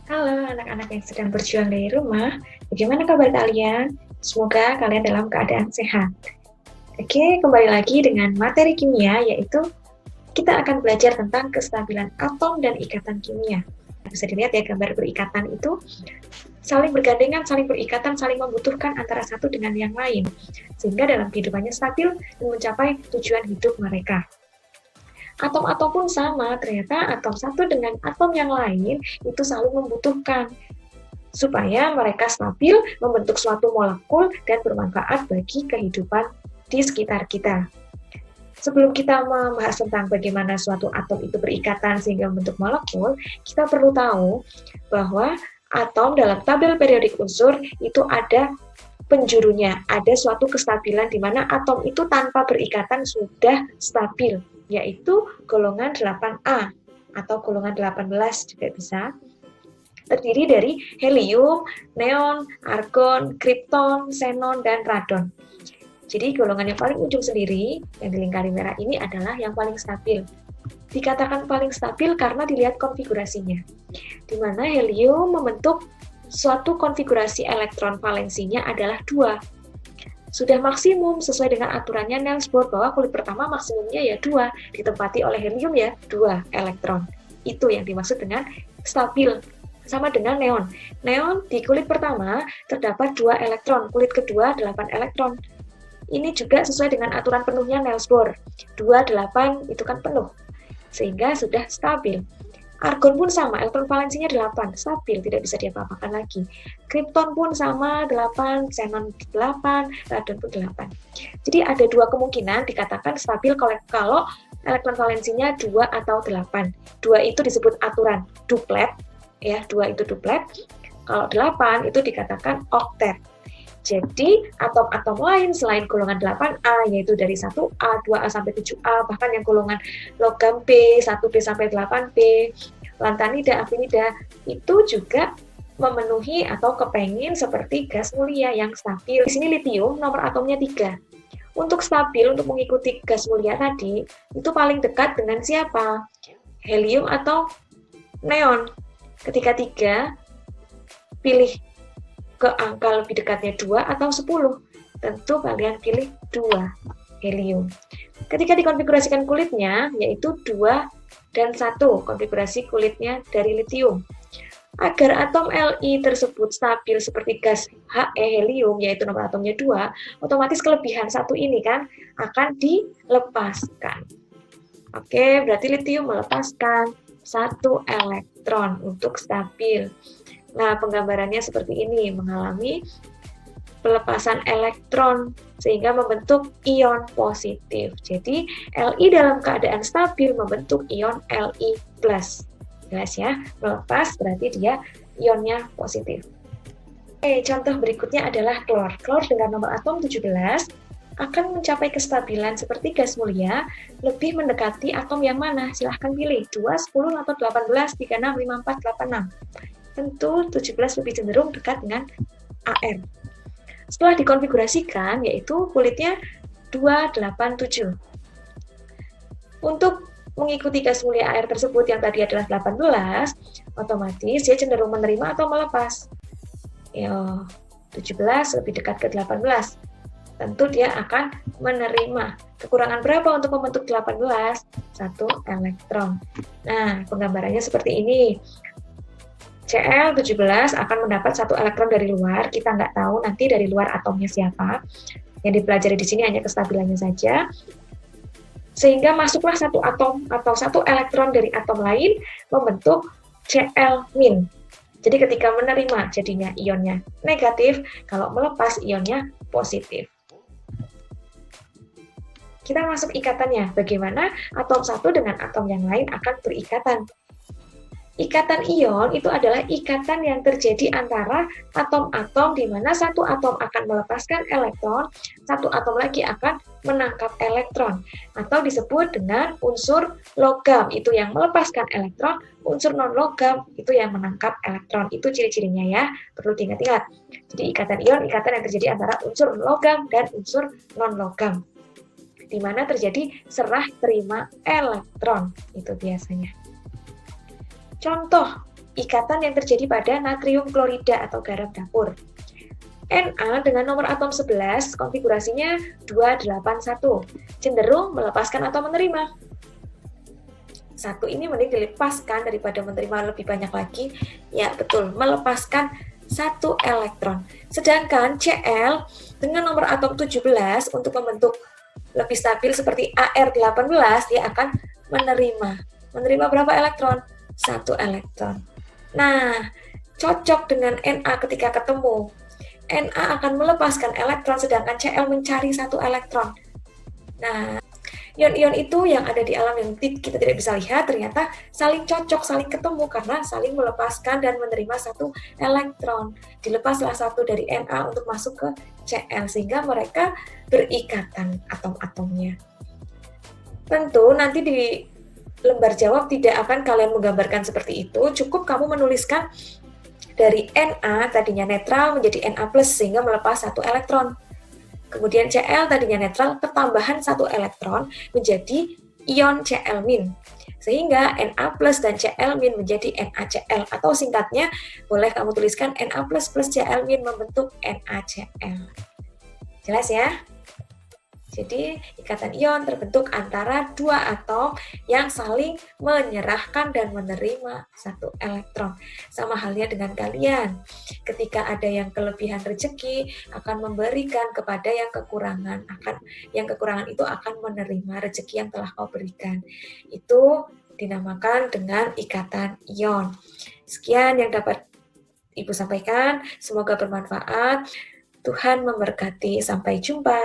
Halo anak-anak yang sedang berjuang dari rumah, bagaimana kabar kalian? Semoga kalian dalam keadaan sehat. Oke, kembali lagi dengan materi kimia, yaitu kita akan belajar tentang kestabilan atom dan ikatan kimia. Bisa dilihat ya, gambar berikatan itu saling bergandengan, saling berikatan, saling membutuhkan antara satu dengan yang lain, sehingga dalam kehidupannya stabil dan mencapai tujuan hidup mereka. Atom-atom pun sama, ternyata atom satu dengan atom yang lain itu saling membutuhkan supaya mereka stabil, membentuk suatu molekul dan bermanfaat bagi kehidupan di sekitar kita. Sebelum kita membahas tentang bagaimana suatu atom itu berikatan sehingga membentuk molekul, kita perlu tahu bahwa atom dalam tabel periodik unsur itu ada penjurunya, ada suatu kestabilan di mana atom itu tanpa berikatan sudah stabil, yaitu golongan 8A atau golongan 18 juga bisa. Terdiri dari helium, neon, argon, kripton, xenon, dan radon. Jadi golongan yang paling ujung sendiri, yang dilingkari merah ini adalah yang paling stabil. Dikatakan paling stabil karena dilihat konfigurasinya, di mana helium membentuk suatu konfigurasi elektron valensinya adalah 2. Sudah maksimum sesuai dengan aturannya Niels Bohr bahwa kulit pertama maksimumnya ya 2, ditempati oleh helium ya 2 elektron. Itu yang dimaksud dengan stabil. Sama dengan neon. Neon di kulit pertama terdapat 2 elektron, kulit kedua 8 elektron. Ini juga sesuai dengan aturan penuhnya Niels Bohr. 2, 8 itu kan penuh, sehingga sudah stabil. Argon pun sama, elektron valensinya 8, stabil, tidak bisa diapa-apakan lagi. Kripton pun sama, 8, xenon 8, radon pun 8. Jadi ada 2 kemungkinan dikatakan stabil kalau elektron valensinya 2 atau 8. 2 itu disebut aturan duplet, ya, 2 itu duplet. Kalau 8 itu dikatakan oktet. Jadi, atom-atom lain selain golongan 8A, yaitu dari 1A, 2A sampai 7A, bahkan yang golongan logam P, 1P sampai 8P, lantanida, afinida, itu juga memenuhi atau kepengin seperti gas mulia yang stabil. Di sini litium nomor atomnya 3. Untuk stabil, untuk mengikuti gas mulia tadi, itu paling dekat dengan siapa? Helium atau neon. Ketika 3, pilih ke angka lebih dekatnya 2 atau 10. Tentu kalian pilih 2, helium. Ketika dikonfigurasikan kulitnya, yaitu 2 dan 1, konfigurasi kulitnya dari litium. Agar atom Li tersebut stabil seperti gas He, helium, yaitu nomor atomnya 2, otomatis kelebihan 1 ini kan akan dilepaskan. Oke, berarti litium melepaskan 1 elektron untuk stabil. Nah, penggambarannya seperti ini, mengalami pelepasan elektron sehingga membentuk ion positif. Jadi, Li dalam keadaan stabil membentuk ion Li+. Jelas ya, melepas berarti dia ionnya positif. Oke, contoh berikutnya adalah klor. Klor dengan nomor atom 17 akan mencapai kestabilan seperti gas mulia, lebih mendekati atom yang mana? Silahkan pilih, 2, 10, atau 18, 36, 54, 86. Tentu 17 lebih cenderung dekat dengan AR. Setelah dikonfigurasikan, yaitu kulitnya 287. Untuk mengikuti gas mulia AR tersebut yang tadi adalah 18, otomatis dia cenderung menerima atau melepas. 17 lebih dekat ke 18. Tentu dia akan menerima. Kekurangan berapa untuk membentuk 18? 1 elektron. Nah, penggambarannya seperti ini. Cl17 akan mendapat 1 elektron dari luar, kita nggak tahu nanti dari luar atomnya siapa. Yang dipelajari di sini hanya kestabilannya saja. Sehingga masuklah 1 atom atau 1 elektron dari atom lain membentuk Cl-. Jadi ketika menerima jadinya ionnya negatif, kalau melepas ionnya positif. Kita masuk ikatannya, bagaimana atom satu dengan atom yang lain akan berikatan. Ikatan ion itu adalah ikatan yang terjadi antara atom-atom di mana satu atom akan melepaskan elektron, satu atom lagi akan menangkap elektron, atau disebut dengan unsur logam, itu yang melepaskan elektron, unsur non-logam itu yang menangkap elektron. Itu ciri-cirinya ya, perlu diingat-ingat. Jadi ikatan ion, ikatan yang terjadi antara unsur logam dan unsur non-logam, di mana terjadi serah terima elektron, itu biasanya. Contoh ikatan yang terjadi pada natrium klorida atau garam dapur. Na dengan nomor atom 11, konfigurasinya 281, cenderung melepaskan atau menerima. Satu ini mending dilepaskan daripada menerima lebih banyak lagi. Ya, betul, melepaskan satu elektron. Sedangkan Cl dengan nomor atom 17 untuk membentuk lebih stabil seperti Ar18, dia akan menerima berapa elektron? Satu elektron. Nah, cocok dengan Na ketika ketemu. Na akan melepaskan elektron, sedangkan Cl mencari satu elektron. Nah, ion-ion itu yang ada di alam yang kita tidak bisa lihat ternyata saling cocok, saling ketemu karena saling melepaskan dan menerima satu elektron. Dilepaslah satu dari Na untuk masuk ke Cl sehingga mereka berikatan atom-atomnya. Tentu nanti di lembar jawab tidak akan kalian menggambarkan seperti itu, cukup kamu menuliskan dari Na tadinya netral menjadi Na+, sehingga melepas satu elektron. Kemudian Cl tadinya netral, ketambahan satu elektron menjadi ion Cl-, sehingga Na+ dan Cl- menjadi NaCl, atau singkatnya boleh kamu tuliskan Na+ plus Cl- membentuk NaCl. Jelas ya? Jadi, ikatan ion terbentuk antara dua atom yang saling menyerahkan dan menerima satu elektron. Sama halnya dengan kalian. Ketika ada yang kelebihan rezeki, akan memberikan kepada yang kekurangan. Yang kekurangan itu akan menerima rezeki yang telah kau berikan. Itu dinamakan dengan ikatan ion. Sekian yang dapat Ibu sampaikan. Semoga bermanfaat. Tuhan memberkati. Sampai jumpa.